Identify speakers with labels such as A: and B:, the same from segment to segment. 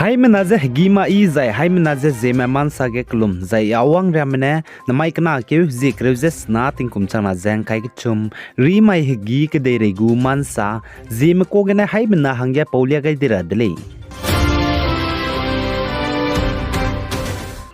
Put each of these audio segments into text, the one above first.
A: Hai menaze gima I zai hai menaze Zeme man sage klum zai awang ramene namai kana keu zikreuze sna tingkum chana zeng kai chum ri mai gi ke de regu man sa Zeme ko gene hai mena hangya paulia gai dira dele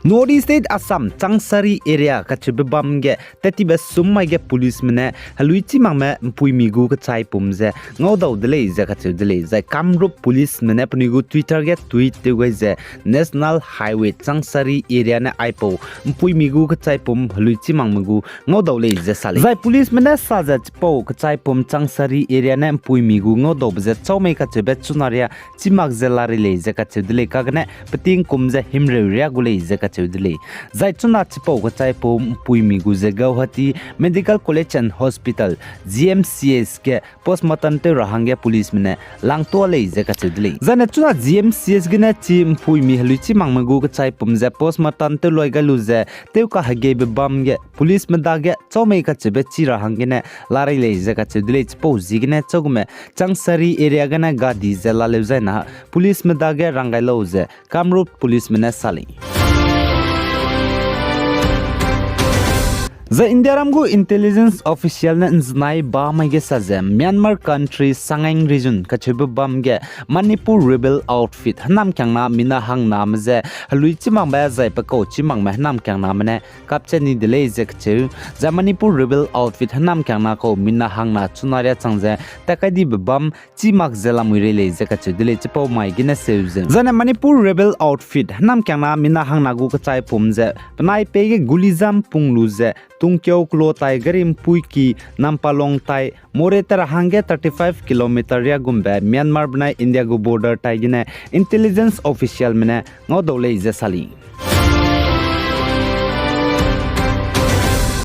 A: Northeast State Assam Changsari area kachibam ge tetibe summa ge police mene haluichi mangme mpui migu ka chai pumze ngaudaw dele ze kachidele ze Kamrup police mene punigu Twitter ge tweet de ze National Highway Changsari area ne aipo mpui migu ka chai pum haluichi mangmugu ngaudaw le ze sali zai police mene saja po ka chai pum Changsari area ne mpui migu ngaudaw ze chawmei kachibe chunaria chimak ze lari le ze kachidele kagne pating kumze himre ria gule ze Zai chuna chipo ka chai po pui migu ze Guwahati Medical College and Hospital GMCS ke postmortem te rahangya police mene langto le ze ka chudli zane chuna GMCS gina chi pui mi haluchi mangmagu ka chai pum ze postmortem te loiga lu ze te ka hage be bam ge police meda ge chomei ka chebe chi rahangene lari le ze ka chudli chipo zigine chogume Changsari area gana gadi ze la le ze na police meda ge rangai lo ze Kamrup police mene sali The Indiaramgu intelligence official na nznai ba maige saze Myanmar country Sanghaing region kachibu bamge Manipur rebel outfit hanam kyangna mina hang namze haluichi mangba zai pako chi mangma hanam kyangna mane kapchani delay zekchu za Manipur rebel outfit hanam kyangna ko mina hang na chunaria changze takadi bam chi mak zela muire le zekachu delay chipo mai gina seuze zana Manipur rebel outfit hanam kyangna mina hang na gu ka chai pumze panai pege gulizam pungluze Tungkyau klo tai garim puiki nampalong tai moretar hange 35 km ya gumbe Myanmar bnai India go border tai gine intelligence official mene ngodole je sali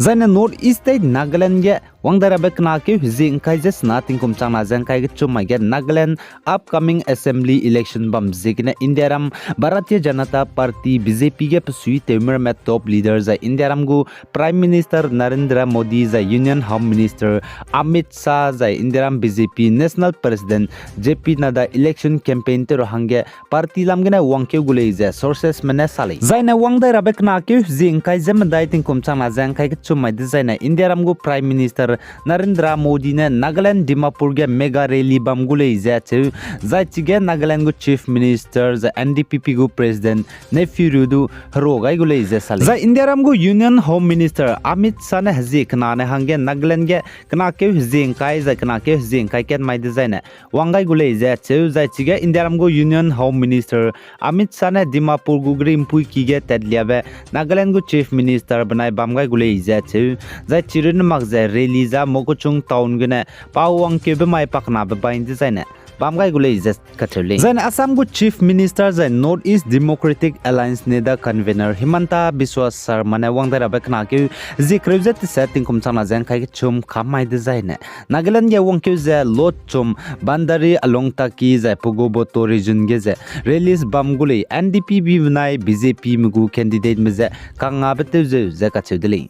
A: Zaina Northeast State Nagaland ge wangdara bekna ke hizing kai je sna tingkum changna jang kai ge chumai ge Nagaland upcoming assembly election bam zigna Indiaram Bharatiya Janata Party BJP ge psui temer met top leaders za Indiaram gu Prime Minister Narendra Modi za Union Home Minister Amit Shah za Indiaram BJP National President JP Nada election campaign te rohange party lam gena wangke gule je sources mane sali zaina wangdara bekna ke hizing kai je mandai tingkum changna jang kai ge chumai de zaina Indiaram gu Prime Minister Narendra Modi ne Nagaland Dimapur ge mega rally bam gule izachu zaichige Nagaland gu Chief Minister the NDPP gu President Nefirudu rogai gule izasali za Indiaram gu Union Home Minister Amit Shah ne hazi kana ne hange Nagaland ge kana ke hizing kai za kana ke hizing kai ken mai design wangai gule izachu zaichige Indiaram gu Union Home Minister Amit Shah ne Dimapur gu grim pui ki ge tadliabe Nagaland gu Chief Minister banai bamgai gule izachu zai chirin magza rally za mokochung town gune pawang ke be mai pakna be bain design bamgai gule izas kathuli zain Assam gu Chief Minister za Northeast Democratic Alliance ne da convener Himanta Biswa Sharma ne wangdara bekna ke zikreuze ti setting kum chana jan kai chum khamai design Nagaland ge wangke za lot chum bandari alongta ki za pugoboto region ge za release bam gule NDP bi nai BJP mugu candidate me za kanga bete za kachudli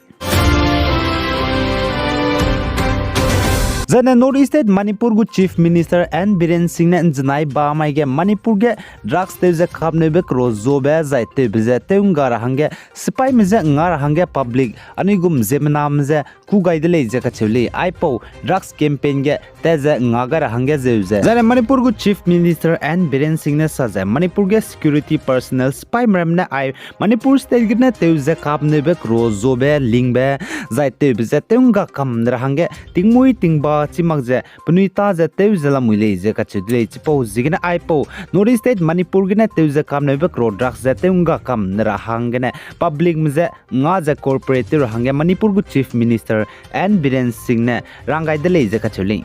A: Zana Northeast State Manipur gu Chief Minister N Biren Singh ne nznai ba mai ge Manipur ge drugs te je khamne be krozo be zaite be je teungara hange spy me je ngar hange public anigum zemnam je ku gaidele je kachuli aipo drugs campaign ge te je ngagara hange je Zana Manipur gu Chief Minister N Biren Singh ne saja Manipur ge security personnel spy mramne ai Manipur state ge ne te je khamne be krozo be ling be zaite be je teunga kam hange tingmui tingba chimakje punuita je teuzela muile je kachudle chipo zigina aipo Northeast State Manipur gina teuze kamne be kro drugs je teunga kam nra hangene public mje nga je corporate hange Manipur gu Chief Minister N Biren Singh ne rangai dele je kachuli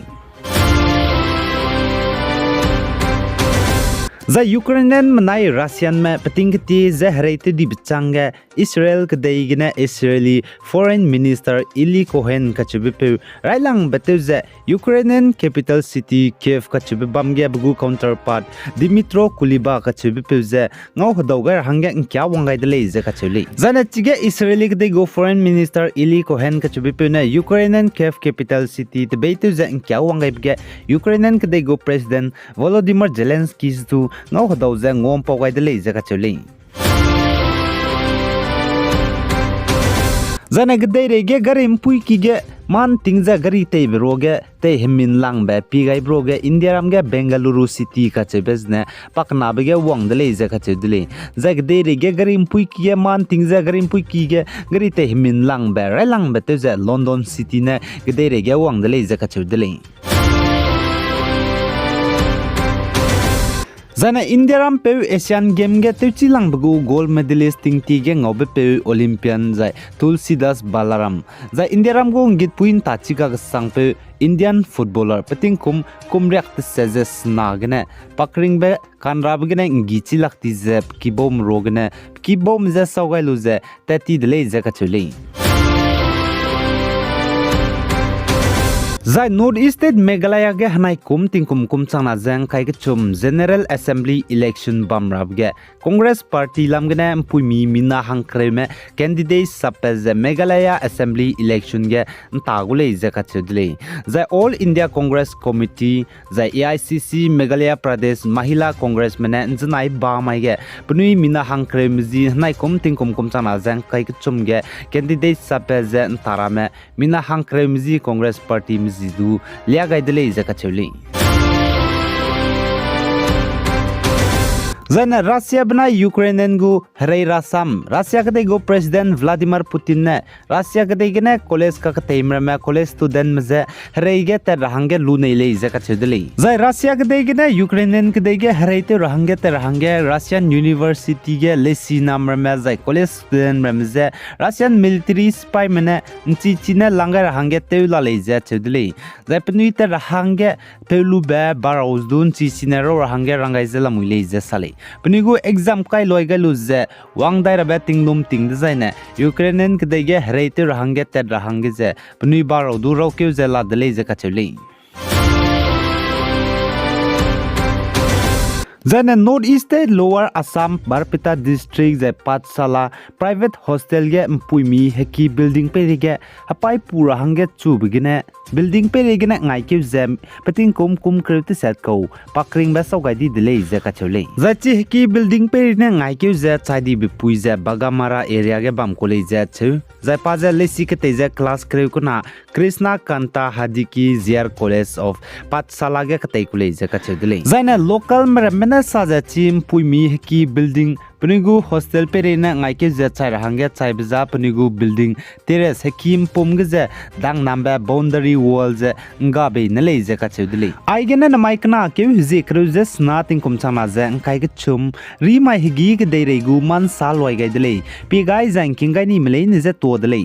A: za Ukrainian manai Russian me patingti ze hreite di bichange Israel kdeigina Israeli Foreign Minister Eli Cohen kachibipu railang beteuze Ukrainian capital city Kiev kachibibamge bugu counterpart Dimitro Kuleba kachibipu ze ngau hodaugar hange kya wangai dele ze kachuli zana chige Israeli kdeigo Foreign Minister Eli Cohen kachibipu ne Ukrainian Kiev capital city tebeitu ze kya wangai bge Ukrainian kdeigo President Volodymyr Zelensky tu ngau hodau je ngom pogai de lei je ka chuli zana gdei rege garim pui ki ge man tingza gari te broge te himin lang be pi gai broge India ram ge Bengaluru city ka che bezne pakna be ge wang de lei je ka che dile zag de rege garim pui ki ge man tingza garim pui ki ge gari te himin lang be re lang be te je London city ne gdei rege wang de lei je ka che dile Zana India ram peu Asian game ge teuchi lang bagu gold medalist ting ti ge ngobe peu Olympian zai Tulsidas Balaram zai India ram go ngit puin ta chi ga sang peu Indian footballer pating kumriak te sezes nagne pakring be kanrab gene ngi chi lak ti ze kibom rogne kibom ze sawgai lu ze tati de le ze ka chuli Zai Northeast State Meghalaya ge hanai kum changna jang kai ge chum General Assembly election bamrab ge Congress Party lamgene puimi mina hangkre me candidate sapez Meghalaya Assembly election ge tagule je ka chudle Zai All India Congress Committee Zai AICC Meghalaya Pradesh Mahila Congress mene njnai ba mai ge punui mina hangkre mji hanai kum changna jang kai ge chum ge candidate sapez tarame mina hangkre mji Congress Party zidu lia gaidele zaka chuli Zana Russia bna Ukrainian gu hrai rasam Russia kate go President Vladimir Putin ne Russia kate gene college ka kate me college student mze hrai ge te rahange lu nei le zaka chudeli Zai Russia kate gene Ukrainian kate ge hrai te rahange Russian University ge lesi namr me zai college student mze Russian military spy mene nchi chine langa rahange te la le za chudeli Zai pnui te rahange pelu be baraus dun chi chine ro rahange rangai zela muile ze sale Penigu exam kai loiga luze wang dai rabe tinglum ting design Ukrainian kdege hreite rahange te rahange ze peni baro du ro ke ze la dele ze ka chuli Zana Northeast State Lower Assam Barpeta District ze Patsala private hostel ge mpuimi heki building pe ge hapai pura hange chu bigine building pe ge ngai ke zem pating kum krete set ko pakring ba so gaidi delay ze ka chole zachi heki building pe ne ngai ke ze chadi bi pui ze bagamara area ge bam kole ze chu zai pa ze lesi ke te ze class kre ko na Krishna Kanta Hadiki Ziar College of Patsala ge kate kole ze ka chole zaina local mena saja chim puimi heki building punigu hostel perena ngaike je chai hange chai bza punigu building terrace hekim pomge je dang number boundary walls nga be nale je ka chudli aigena na maikna ke je cruises nothing kumchama je kai ge chum ri mai higi ge deiregu man sal wai ga dele pi gai jang king gai ni mele ne je to dele